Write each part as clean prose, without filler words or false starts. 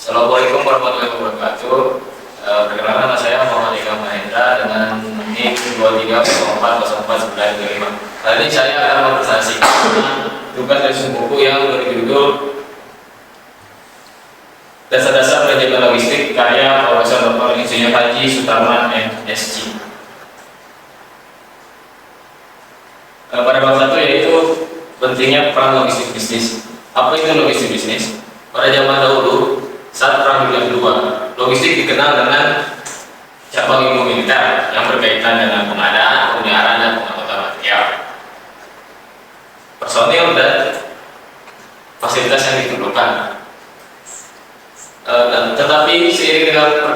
Assalamualaikum warahmatullahi wabarakatuh. Perkenalkan nama saya Muhammad Eka Mahendra dengan NIK 23040495. Kali ini saya akan mempresentasikan tugas dari buku yang berjudul Dasar-dasar Manajemen Logistik karya Profesor Dr. Insinyur Haji Sutarman MSc. Pada bab 1 yaitu pentingnya peran logistik bisnis. Apa itu logistik bisnis? Pada zaman dahulu, saat Perang Dunia Kedua, logistik dikenal dengan cabang ilmu militer yang berkaitan dengan pengadaan, pemeliharaan, dan pengangkutan material, personil, dan fasilitas yang diperlukan. Tetapi seiring dengan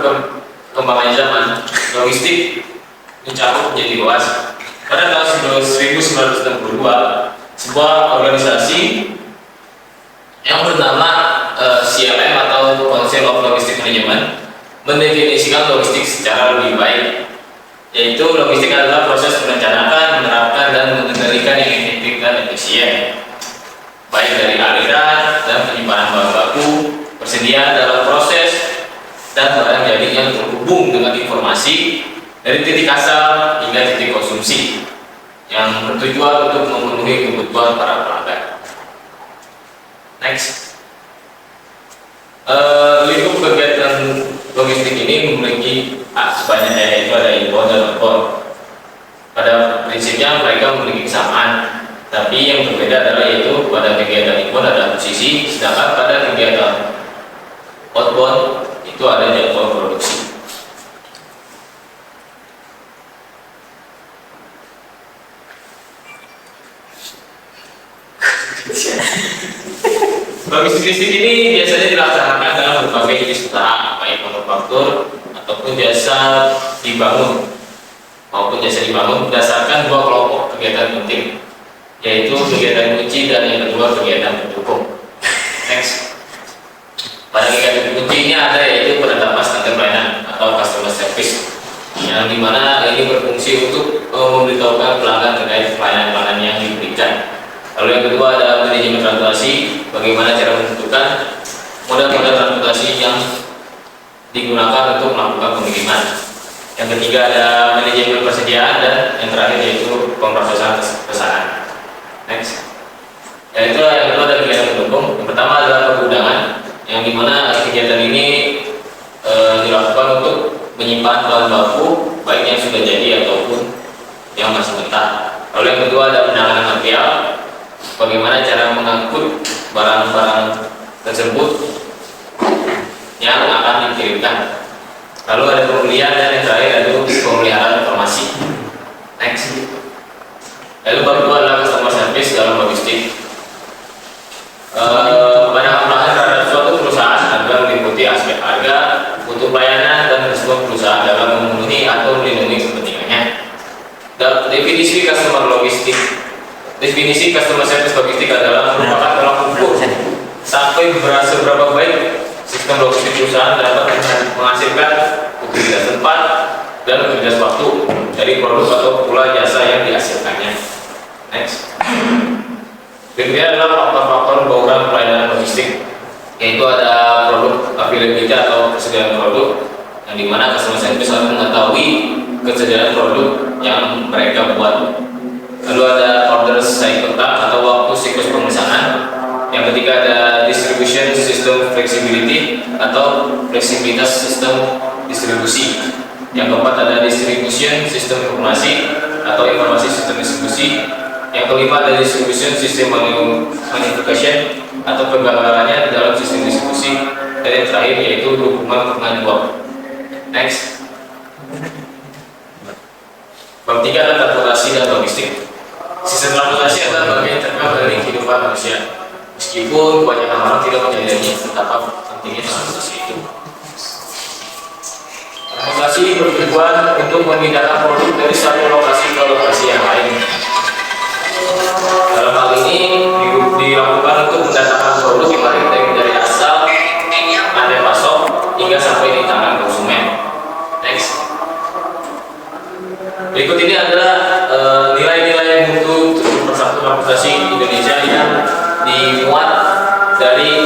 perkembangan zaman, logistik mencakup menjadi luas. Pada tahun 1962, sebuah organisasi yang bernama CLM atau Council of Logistic Management mendefinisikan logistik secara lebih baik, yaitu logistik adalah proses merencanakan, menerapkan, dan mengendalikan yang efektif dan efisien, baik dari aliran dan penyimpanan bahan baku, persediaan dalam proses, dan barang jadi yang terhubung dengan informasi dari titik asal hingga titik konsumsi yang bertujuan untuk memenuhi kebutuhan para pelanggan. Next. Lingkup kegiatan logistik ini memiliki sebanyak, yaitu ada import dan outbound. Pada prinsipnya mereka memiliki kesamaan, tapi yang berbeda adalah yaitu pada kegiatan import ada posisi, sedangkan pada kegiatan outbound itu ada jadwal produksi. Logistik ini biasanya dilaksanakan dalam berbagai jenis usaha, baik manufaktur ataupun jasa dibangun berdasarkan dua kelompok kegiatan penting, yaitu kegiatan kunci dan yang kedua kegiatan pendukung. Next. Pada kegiatan kunci ini ada yaitu penetapan standar pelayanan atau customer service, yang dimana ini berfungsi untuk memberitahukan pelanggan terkait pelayanan yang diberikan. Lalu yang kedua ada manajemen transportasi, bagaimana cara menentukan moda-moda transportasi yang digunakan untuk melakukan pengiriman. Yang ketiga ada manajemen persediaan, dan yang terakhir yaitu pemrosesan pesanan. Next. Yaitu yang kedua ada kegiatan pendukung. Yang pertama adalah pergudangan, yang dimana kegiatan ini dilakukan untuk menyimpan bahan baku, baik yang sudah jadi ataupun yang masih mentah. Lalu yang kedua ada penanganan material, bagaimana cara mengangkut barang-barang tersebut yang akan dikirimkan. Lalu ada pembelian, dan yang terakhir ada pemeliharaan informasi. Next. Lalu bab kedua adalah customer service dalam logistik. Kebanyakan pelanggan terhadap suatu perusahaan agar meliputi aspek harga, mutu pelayanan, dan respon perusahaan dalam memenuhi atau melindungi kepentingannya. Definisi customer service logistik adalah merupakan tolak ukur sampai seberapa baik sistem logistik perusahaan dapat menghasilkan utilitas tempat dan utilitas waktu dari produk atau pula jasa yang dihasilkannya. Next. Berikutnya adalah faktor-faktor bauran pelayanan logistik, yaitu ada produk availability atau kesediaan produk, yang dimana customer service harus mengetahui kesediaan produk yang mereka buat. Lalu ada order cycle time atau waktu siklus pemesanan. Yang ketiga ada distribution system flexibility atau fleksibilitas sistem distribusi. Yang keempat ada distribution system informasi atau informasi sistem distribusi. Yang kelima ada distribution system magnification atau penggagalannya di dalam sistem distribusi. Dan yang terakhir yaitu dukungan network. Next. Bab 3 adalah transportasi dan logistik. Sistem transportasi adalah bagian terkait dari kehidupan manusia. Meskipun kebanyakan orang tidak menyadari betapa pentingnya transportasi itu. Transportasi bertujuan untuk memindahkan produk dari satu lokasi ke lokasi yang lain. Dalam hal ini dilakukan untuk mendatangkan produk dari asal, rantai pasok, hingga sampai di tangan konsumen. Next. Berikut ini adalah nilai-nilai mutu persatuan transportasi Indonesia yang dimuat dari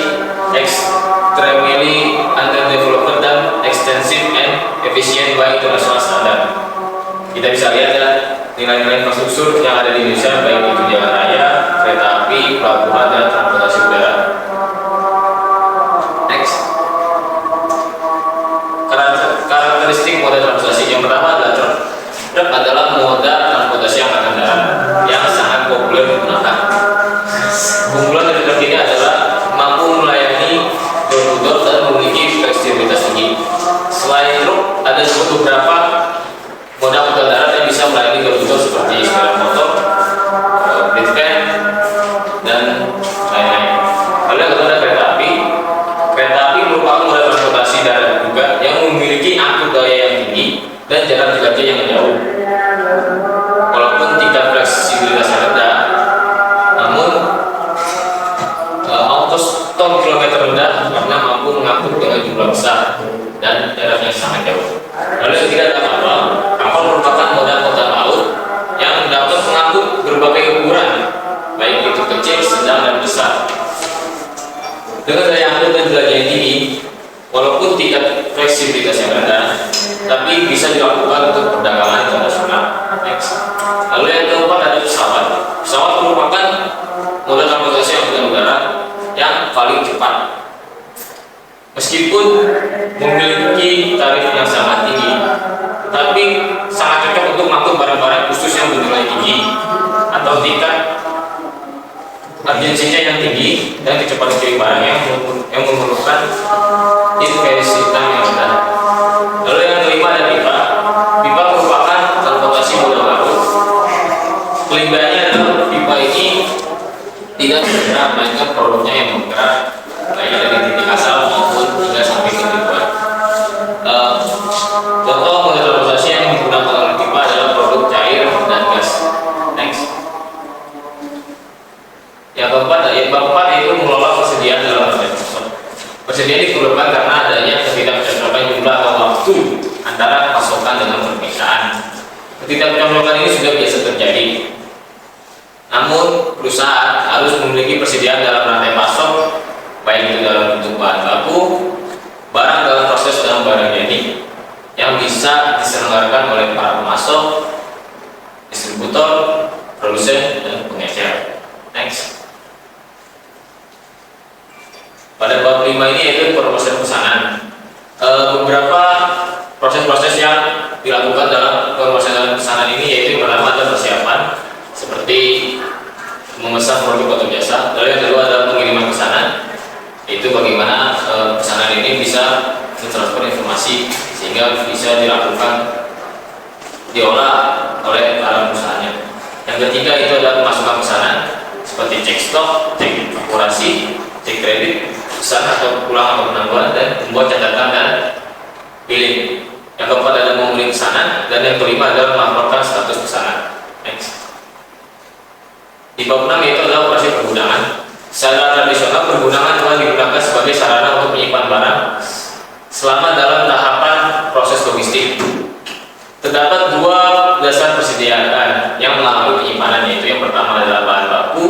extremely internasional standar. Kita bisa lihat ya nilai-nilai infrastruktur yang ada di Indonesia, baik itu jalan raya, kereta api, pelabuhan, dan transportasi udara. Next. Karakteristik moda transportasi yang pertama adalah truk adalah moda transportasi angkatan darat yang sangat populer digunakan. Keunggulan dari truk ini adalah mampu melayani door-to-door dan memiliki fleksibilitas tinggi. Selain truk, ada juga beberapa moda angkutan darat yang bisa melayani door-to-door seperti sepeda motor, bus van, dan lain-lain. Lalu yang kedua ada kereta api. Kereta api merupakan moda transportasi darat juga yang memiliki angkut daya yang tinggi dan jarak terjangkau yang jauh. Walaupun tingkat fleksibilitasnya rendah, namun ongkos ton kilometer rendah karena mampu mengangkut dengan jumlah besar dan jaraknya sangat jauh. Lalu yang ketiga ada kapal. Kapal merupakan moda angkutan laut yang dapat mengangkut berbagai ukuran, baik itu kecil, sedang, dan besar. Dengan daya angkut dan jelajah yang tinggi, walaupun tingkat fleksibilitas yang rendah, tapi bisa dilakukan untuk perdagangan internasional. Next. Lalu yang keempat ada pesawat. Pesawat merupakan moda transportasi angkutan udara yang paling cepat. Meskipun memiliki tarif yang sangat tinggi, tapi sangat cocok untuk mengangkut barang-barang khusus yang bernilai tinggi atau tingkat urgensinya yang tinggi dan kecepatan kirim barang yang memerlukan intensitas yang rendah. Lalu yang kelima ada pipa. Pipa merupakan transportasi moda baru. Kelebihannya adalah pipa ini tidak bergerak, melainkan produknya yang bergerak, baik dari titik asal maupun hingga sampai ke tujuan. Contoh moda transportasi yang digunakan oleh pipa adalah produk cair dan gas. Next. Yang keempat yaitu mengelola persediaan dalam rantai pasok. Persediaan diperlukan karena adanya ketidakcocokan jumlah atau waktu antara pasokan dengan permintaan. Ketidakcocokan ini sudah biasa terjadi. Namun perusahaan harus memiliki persediaan dalam rantai pasok, baik itu dalam bentuk bahan baku, barang dalam proses dalam barang jadi, yang bisa diselenggarakan oleh para pemasok, distributor, produsen, dan pengecer. Next. Pada bab 5 ini yaitu proses pesanan. Beberapa proses-proses yang dilakukan dalam proses pesanan ini yaitu yang pertama adalah persiapan seperti memesan produk atau jasa. Lalu yang kedua adalah pengiriman pesanan, itu bagaimana pesanan ini bisa mentransfer informasi sehingga bisa dilakukan diolah oleh para perusahaannya. Yang ketiga itu adalah pemasukan pesanan seperti cek stok, cek fakturasi, cek kredit, pesan atau pulang atau penangguhan, dan membuat catatan dan billing. Yang keempat adalah memulih pesanan, dan yang kelima adalah melaporkan status pesanan. Next. Di bab 6 yaitu adalah operasi pergudangan. Secara tradisional pergudangan telah digunakan sebagai sarana untuk menyimpan barang selama dalam tahapan proses logistik. Terdapat dua dasar persediaan yang mengalami penyimpanan, yaitu yang pertama adalah bahan baku,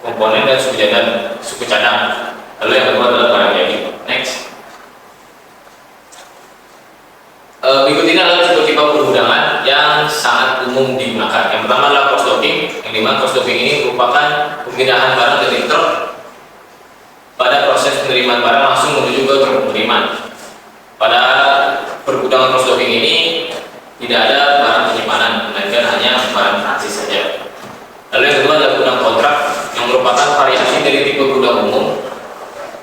komponen, dan suku cadang. Lalu yang kedua adalah barang jadi. Next. Berikut ini adalah tipe-tipe pergudangan yang sangat umum digunakan. Yang pertama adalah cross docking, yang dimana cross docking ini merupakan pemindahan barang dari truk pada proses penerimaan barang langsung menuju ke truk pengiriman. Pada pergudangan cross docking ini tidak ada barang penyimpanan, melainkan hanya barang transit saja. Lalu yang kedua adalah gudang kontrak, yang merupakan variasi dari tipe gudang umum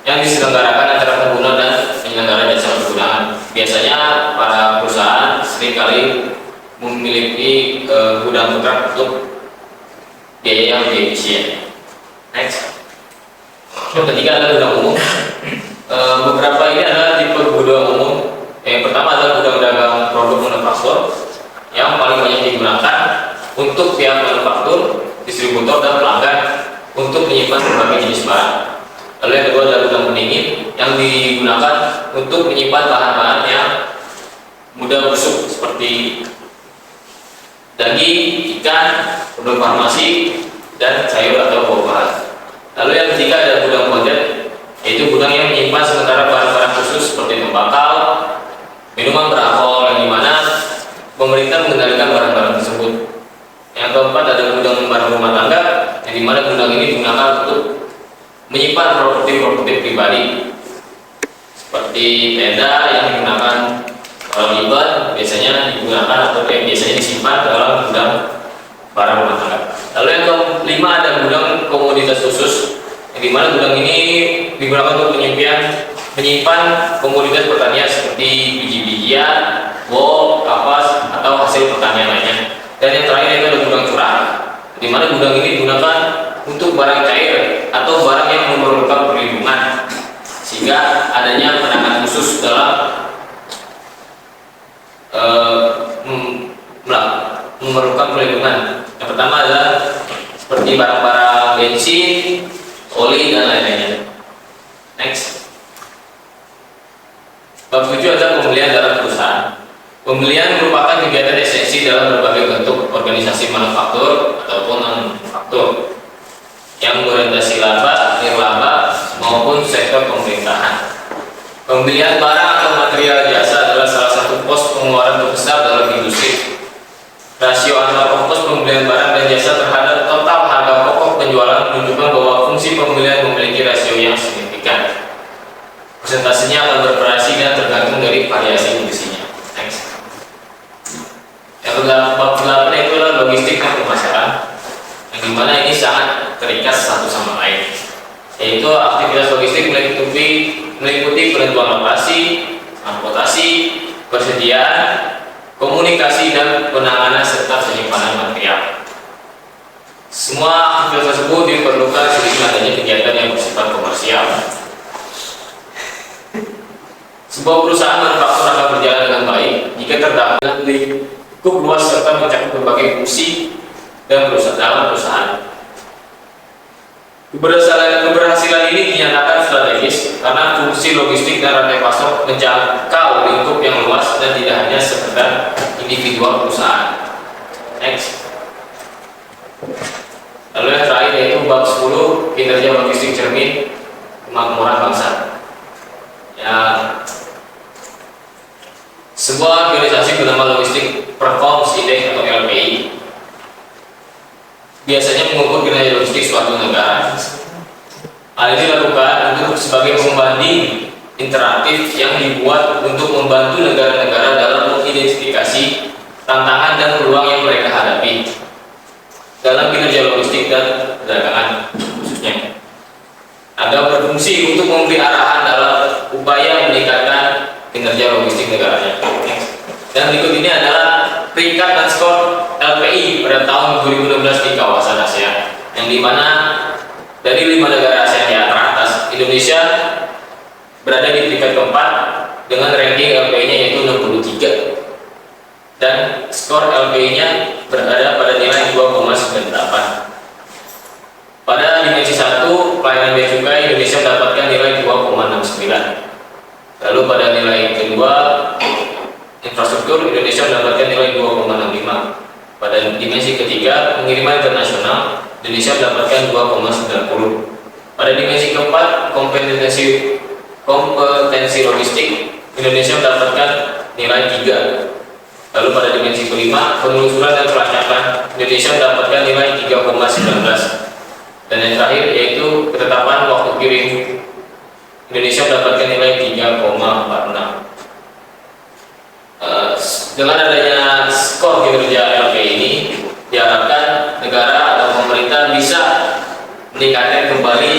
yang diselenggarakan antara pengguna dan penyelenggara jasa pergudangan. Biasanya para perusahaan seringkali memiliki gudang kontrak untuk biaya yang lebih efisien. Next. Yang ketiga adalah gudang umum. Beberapa ini adalah tipe gudang umum. Yang pertama adalah gudang dagang produk manufaktur yang paling banyak digunakan untuk pihak manufaktur, distributor, dan pelanggan untuk menyimpan berbagai jenis barang. Lalu yang kedua adalah gudang pendingin yang digunakan untuk menyimpan bahan-bahan yang mudah busuk seperti daging, ikan, produk farmasi, dan sayur atau buah-buahan. Lalu yang ketiga adalah gudang konten, yaitu gudang yang menyimpan sementara barang-barang khusus seperti tembakau, minuman beralkohol, yang dimana pemerintah mengendalikan barang-barang tersebut. Yang keempat ada gudang barang rumah tangga, yang dimana gudang ini digunakan untuk menyimpan properti-properti pribadi seperti tenda yang digunakan kalau libat biasanya digunakan atau yang biasanya disimpan dalam gudang barang rumah tangga. Lalu yang kelima ada gudang komoditas khusus, yang dimana gudang ini digunakan untuk menyimpan komoditas pertanian seperti biji-bijian, wool, kapas, atau hasil pertanian lainnya. Dan yang terakhir itu ada gudang curah, di mana gudang ini digunakan untuk barang cair atau barang yang memerlukan perlindungan, sehingga adanya penanganan khusus dalam memerlukan perlindungan. Yang pertama adalah seperti barang-barang bensin, oli, dan lain-lainnya. Next. Bab 7 adalah pembelian dalam perusahaan. Pembelian merupakan kegiatan esensi dalam berbagai bentuk organisasi manufaktur ataupun non-manufaktur yang berorientasi laba, nirlaba, maupun sektor pemerintahan. Pembelian barang atau material jasa adalah salah satu pos pengeluaran terbesar dalam industri. Rasio antara ongkos pembelian barang dan jasa terhadap total harga pokok penjualan menunjukkan bahwa fungsi pembelian memiliki rasio yang signifikan. Persentasenya akan bervariasi dan tergantung dari variasi fungsinya. Next. Yang bab 8 itu adalah logistik dan pemasaran, yang dimana ini sangat terikat satu sama lain, yaitu aktivitas logistik meliputi penentuan lokasi, transportasi, persediaan, komunikasi, dan penanganan serta penyimpanan material. Semua aktivitas tersebut diperlukan sehingga adanya kegiatan yang bersifat komersial. Sebuah perusahaan manufaktur akan berjalan dengan baik jika terdapat lingkup luas serta mencakup berbagai fungsi dan dalam perusahaan. Keberhasilan ini dinyatakan strategis karena fungsi logistik dan rantai pasok menjangkau lingkup yang luas dan tidak hanya sekedar individual perusahaan. Next. Lalu yang terakhir yaitu bab 10, kinerja logistik cermin kemakmuran bangsa. Ya, sebuah organisasi bernama Logistik Performance Index atau LPI biasanya mengukur kinerja logistik suatu negara. Hal ini dilakukan untuk sebagai pembanding interaktif yang dibuat untuk membantu negara-negara dalam mengidentifikasi tantangan dan peluang yang mereka hadapi dalam kinerja logistik dan perdagangan khususnya, agar berfungsi untuk memberi arahan dalam upaya meningkatkan kinerja logistik negaranya. Dan berikut ini adalah peringkat dan skor LPI pada tahun 2016 di kawasan Asia, yang dimana dari 5 negara ASEAN di atas, Indonesia berada di peringkat keempat dengan ranking LPI-nya yaitu 63, dan skor LPI-nya berada pada nilai 2,98. Pada dimensi 1 pelayanan bea cukai, Indonesia mendapatkan nilai 2,69. Lalu pada nilai kedua infrastruktur, Indonesia mendapatkan nilai 2,65. Pada dimensi ketiga pengiriman internasional, Indonesia mendapatkan 2,90. Pada dimensi keempat kompetensi logistik, Indonesia mendapatkan nilai 3. Lalu pada dimensi kelima penelusuran dan pelacakan, Indonesia mendapatkan nilai 3,19. Dan yang terakhir yaitu ketetapan waktu kirim, Indonesia mendapatkan nilai 3,46. Dengan adanya skor kinerja LPI ini, diharapkan negara atau pemerintah bisa meningkatkan kembali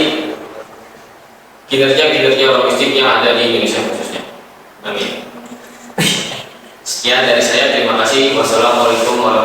kinerja logistik yang ada di Indonesia khususnya. Amin. Sekian dari saya, terima kasih. Wassalamualaikum warahmatullahi wabarakatuh.